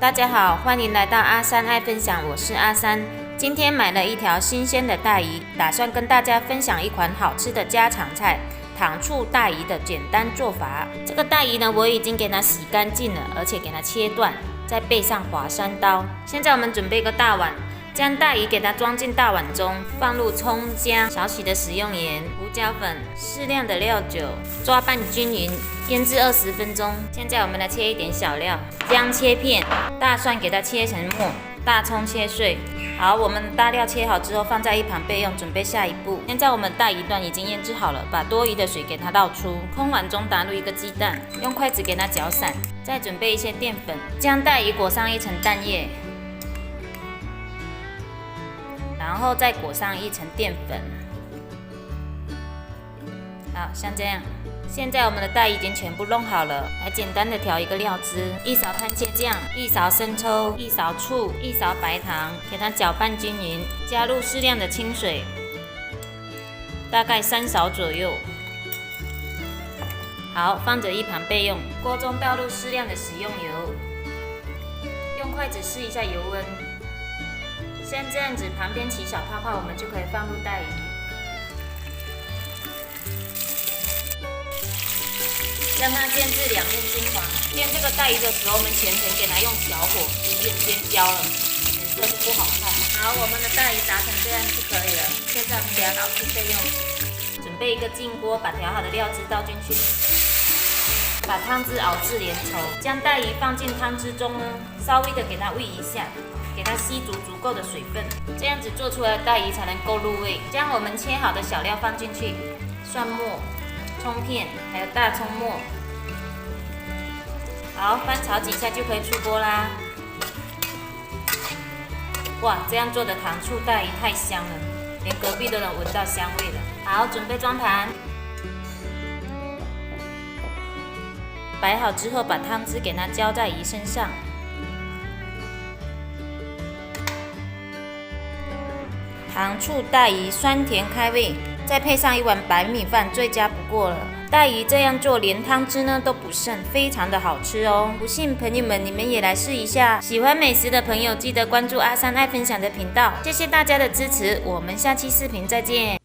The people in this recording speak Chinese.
大家好，欢迎来到阿三爱分享，我是阿三。今天买了一条新鲜的带鱼，打算跟大家分享一款好吃的家常菜——糖醋带鱼的简单做法。这个带鱼呢，我已经给它洗干净了，而且给它切断，再备上华山刀。现在我们准备一个大碗，将带鱼给它装进大碗中，放入葱姜、少许的食用盐、胡椒粉、适量的料酒，抓拌均匀，腌制20分钟。现在我们来切一点小料，姜切片，大蒜给它切成末，大葱切碎。好，我们大料切好之后放在一旁备用，准备下一步。现在我们带鱼段已经腌制好了，把多余的水给它倒出，空碗中打入一个鸡蛋，用筷子给它搅散，再准备一些淀粉，将带鱼裹上一层蛋液，然后再裹上一层淀粉。好，像这样。现在我们的带鱼已经全部弄好了，来简单的调一个料汁：1勺番茄酱，1勺生抽，1勺醋，1勺白糖，给它搅拌均匀，加入适量的清水，大概3勺左右。好，放着一旁备用。锅中倒入适量的食用油，用筷子试一下油温，像这样子旁边起小泡泡，我们就可以放入带鱼。让它煎至两面金黄。煎这个带鱼的时候，我们全程给它用小火以免煎焦了，颜色不好看。好，我们的带鱼炸成这样就可以了。现在我们给它捞出备用。准备一个净锅，把调好的料汁倒进去，把汤汁熬至粘稠。将带鱼放进汤汁中呢，稍微的给它煨一下，给它吸足足够的水分，这样子做出来的带鱼才能够入味。将我们切好的小料放进去，蒜末、葱片，还有大葱末。好，翻炒几下就可以出锅啦。哇，这样做的糖醋带鱼太香了，连隔壁都能闻到香味了。好，准备装盘。摆好之后，把汤汁给它浇在鱼身上。糖醋带鱼酸甜开胃，再配上一碗白米饭，最佳不过了。带鱼这样做，连汤汁呢都不剩，非常的好吃哦。不信朋友们，你们也来试一下。喜欢美食的朋友，记得关注阿三爱分享的频道。谢谢大家的支持，我们下期视频再见。